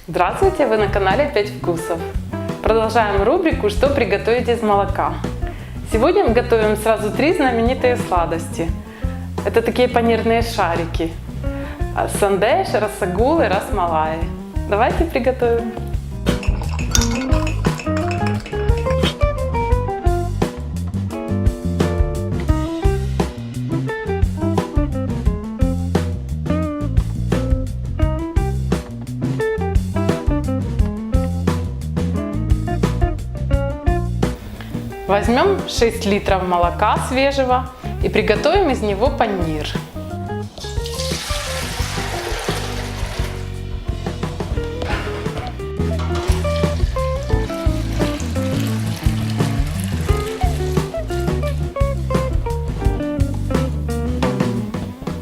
Здравствуйте, вы на канале 5 вкусов. Продолжаем рубрику «Что приготовить из молока?». Сегодня мы готовим сразу 3 знаменитые сладости. Это такие панирные шарики. Сандеш, расагул и расмалай. Давайте приготовим. Возьмем 6 литров молока свежего и приготовим из него панир.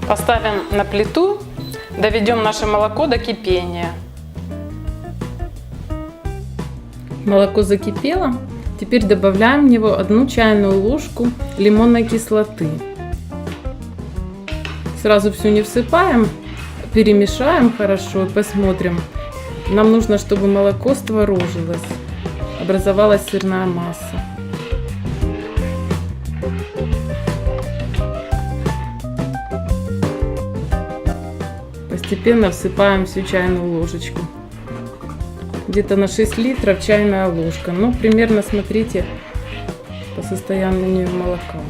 Поставим на плиту, доведем наше молоко до кипения. Молоко закипело. Теперь добавляем в него 1 чайную ложку лимонной кислоты. Сразу все не всыпаем, перемешаем хорошо и посмотрим. Нам нужно, чтобы молоко створожилось, образовалась сырная масса. Постепенно всыпаем всю чайную ложечку. Где-то на 6 литров чайная ложка. Ну, примерно смотрите по состоянию молока.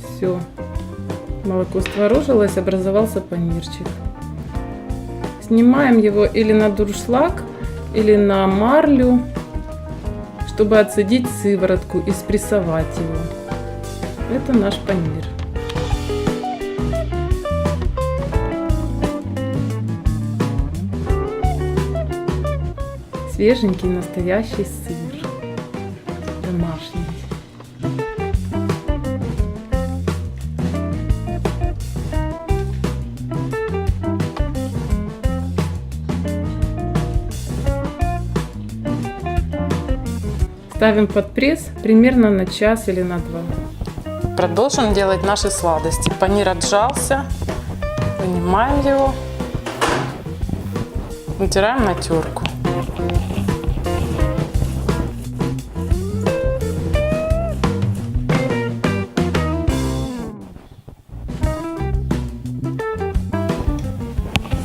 Все. Молоко створожилось, образовался панирчик. Снимаем его или на дуршлаг, или на марлю, чтобы отцедить сыворотку и спрессовать его. Это наш панир. Свеженький настоящий сыр. Домашний. Ставим под пресс примерно на час или на 2. Продолжим делать наши сладости. Панир отжался, вынимаем его, натираем на терку.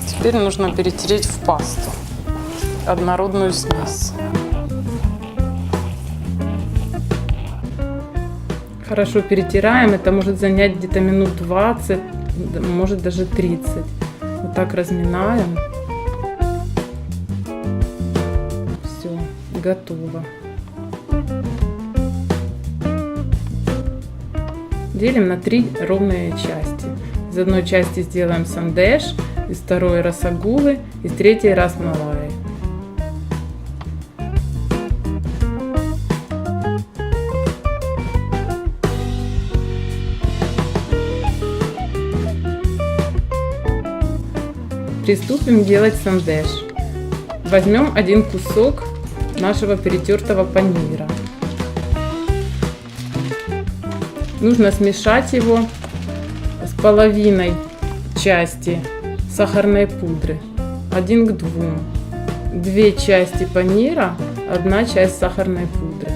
Теперь нужно перетереть в пасту однородную смесь. Хорошо перетираем, это может занять где-то минут 20, может даже 30. Вот так разминаем. Все, готово. Делим на 3 ровные части. Из одной части сделаем сандеш, из второй расагулы, из третьей расмалай. Приступим делать сандеш. Возьмем 1 кусок нашего перетертого панира. Нужно смешать его с половиной части сахарной пудры. 1 к 2. 2 части панира, 1 часть сахарной пудры.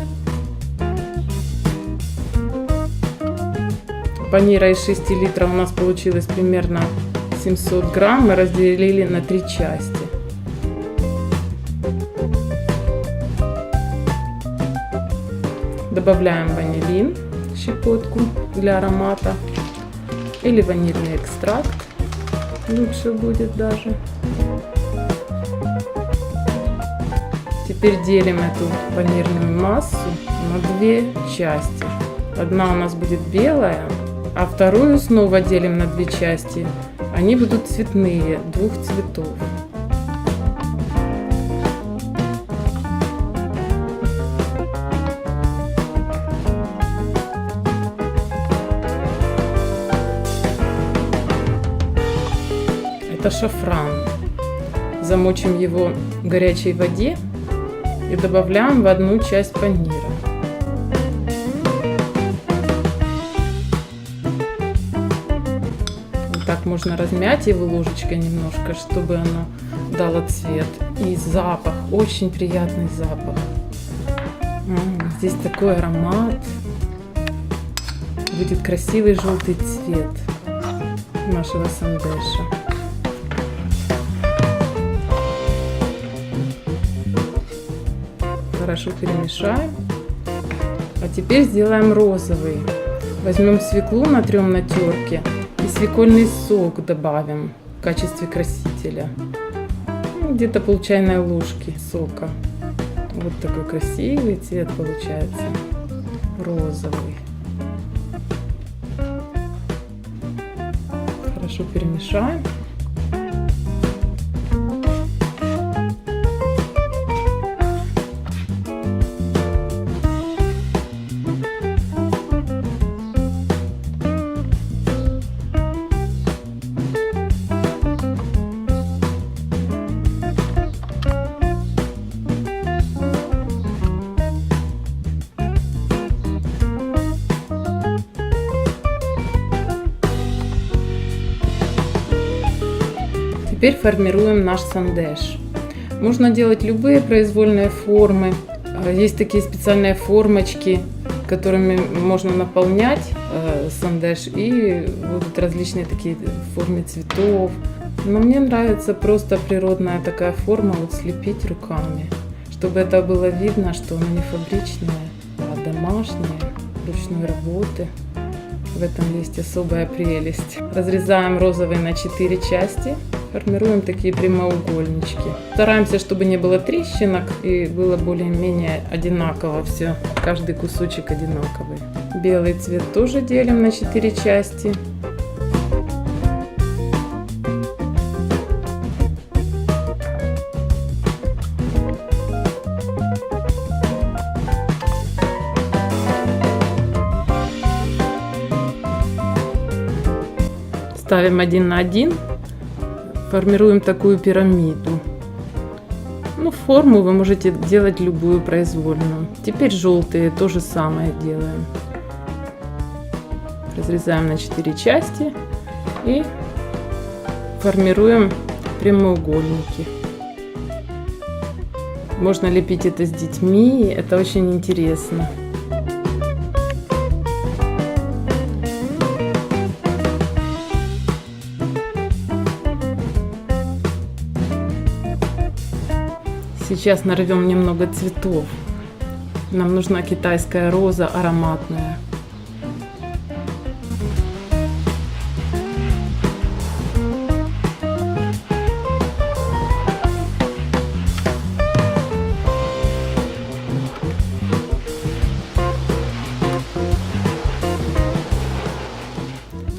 Панира из 6 литров у нас получилось примерно 700 грамм, мы разделили на 3 части. Добавляем ванилин, щепотку для аромата, или ванильный экстракт, лучше будет даже. Теперь делим эту панирную массу на 2 части. Одна у нас будет белая, а вторую снова делим на 2 части. Они будут цветные, 2 цветов. Это шафран. Замочим его в горячей воде и добавляем в 1 часть панира. можно размять его ложечкой немножко, чтобы оно дало цвет. И запах, очень приятный запах. Здесь такой аромат. Будет красивый желтый цвет нашего сандеша. Хорошо перемешаем. А теперь сделаем розовый. Возьмем свеклу, натрем на терке и свекольный сок добавим в качестве красителя. Где-то пол чайной ложки сока. Вот такой красивый цвет получается. Розовый. Хорошо перемешаем. Теперь формируем наш сандеш. Можно делать любые произвольные формы. Есть такие специальные формочки, которыми можно наполнять сандеш, и будут различные такие в форме цветов. Но мне нравится просто природная такая форма, вот слепить руками, чтобы это было видно, что оно не фабричное, а домашнее, ручной работы. В этом есть особая прелесть. Разрезаем розовый на 4 части. Формируем такие прямоугольнички. Стараемся, чтобы не было трещинок и было более-менее одинаково все. Каждый кусочек одинаковый. Белый цвет тоже делим на 4 части. Ставим 1 на 1. Формируем такую пирамиду. Ну, форму вы можете делать любую произвольную. Теперь желтые то же самое делаем. Разрезаем на 4 части и формируем прямоугольники. Можно лепить это с детьми, это очень интересно. Сейчас нарвем немного цветов. Нам нужна китайская роза ароматная.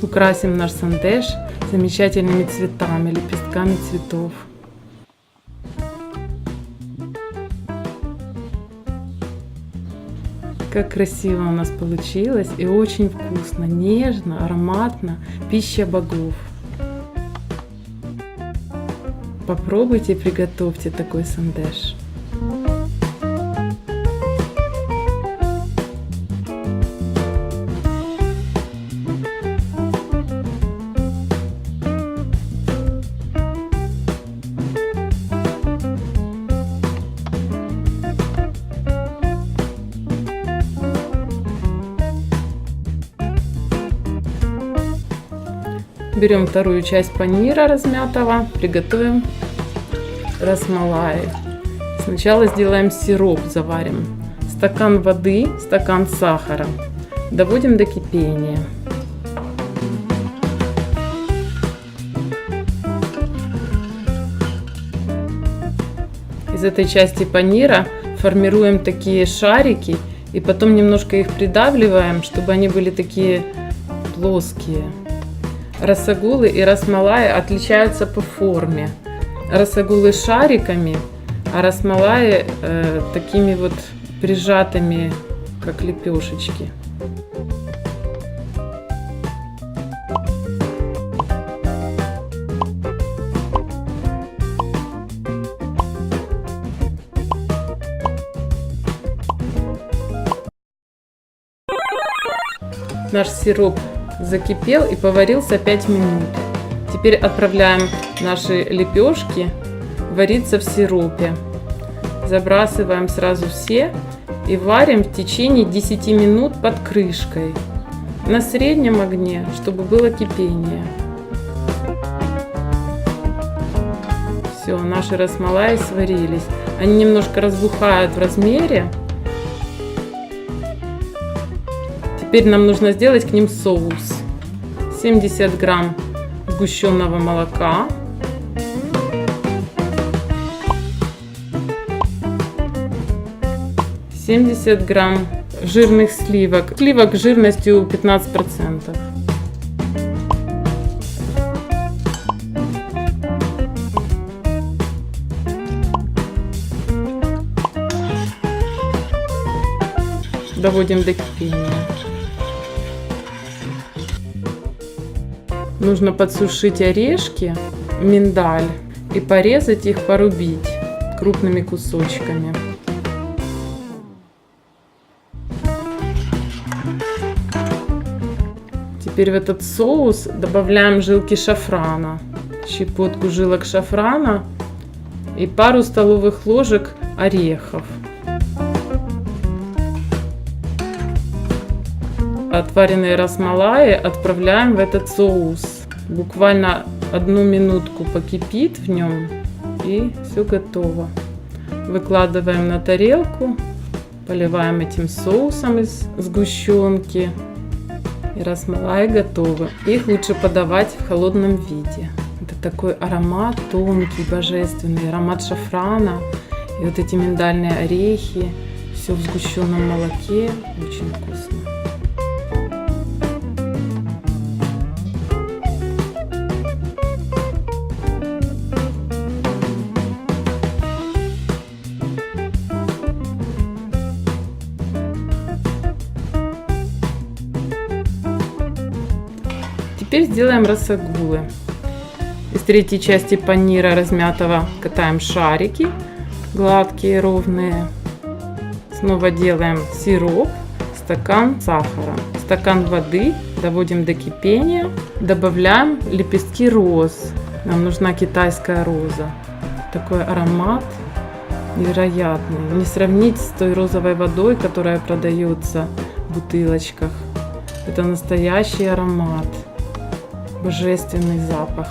Украсим наш сандеш замечательными цветами, лепестками цветов. Как красиво у нас получилось и очень вкусно, нежно, ароматно, пища богов. Попробуйте и приготовьте такой сандеш. Берем вторую часть панира размятого, приготовим расмалай. Сначала сделаем сироп, заварим. Стакан воды, стакан сахара. Доводим до кипения. Из этой части панира формируем такие шарики и потом немножко их придавливаем, чтобы они были такие плоские. Расагулы и расмалай отличаются по форме. Расагулы шариками, а расмалай такими вот прижатыми, как лепешечки. Наш сироп закипел и поварился 5 минут. Теперь отправляем наши лепешки вариться в сиропе. Забрасываем сразу все и варим в течение 10 минут под крышкой на среднем огне, чтобы было кипение. Все, наши расмалаи сварились. Они немножко разбухают в размере. Теперь нам нужно сделать к ним соус. 70 грамм сгущенного молока. 70 грамм жирных сливок. Сливок жирностью 15%. Доводим до кипения. Нужно подсушить орешки, миндаль и порезать их, порубить крупными кусочками. Теперь в этот соус добавляем жилки шафрана, щепотку жилок шафрана и пару столовых ложек орехов. Отваренные расмалаи отправляем в этот соус. Буквально 1 минутку покипит в нем, и все готово. Выкладываем на тарелку, поливаем этим соусом из сгущенки. И расмалаи готовы. Их лучше подавать в холодном виде. Это такой аромат тонкий, божественный, аромат шафрана. И вот эти миндальные орехи. Все в сгущенном молоке. Очень вкусно. Теперь сделаем рассагулы. Из третьей части панира размятого катаем шарики, гладкие, ровные. Снова делаем сироп, стакан сахара, стакан воды, доводим до кипения. Добавляем лепестки роз. Нам нужна китайская роза. Такой аромат невероятный. Не сравнить с той розовой водой, которая продается в бутылочках. Это настоящий аромат. Божественный запах.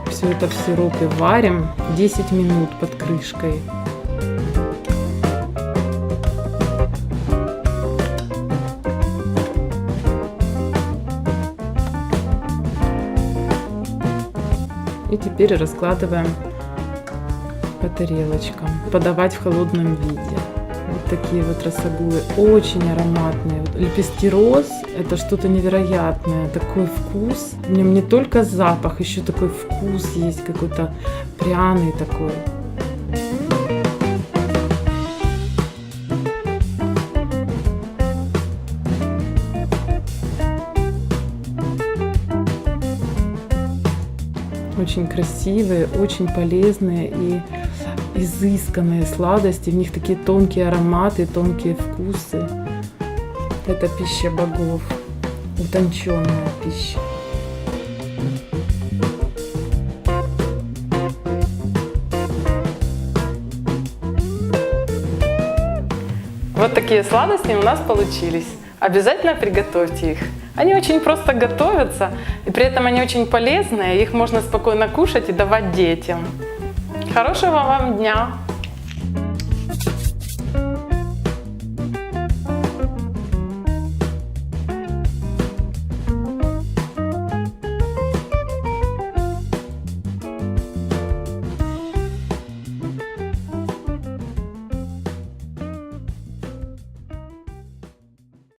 Все это в сиропе варим 10 минут под крышкой. И теперь раскладываем по тарелочкам. Подавать в холодном виде. Вот такие вот рассагулы, очень ароматные. Вот лепестки роз — это что-то невероятное, такой вкус. В нем не только запах, еще такой вкус есть, какой-то пряный такой. Очень красивые, очень полезные и изысканные сладости, в них такие тонкие ароматы, тонкие вкусы. Это пища богов, утонченная пища. Вот такие сладости у нас получились. Обязательно приготовьте их. Они очень просто готовятся, и при этом они очень полезные. Их можно спокойно кушать и давать детям. Хорошего вам дня!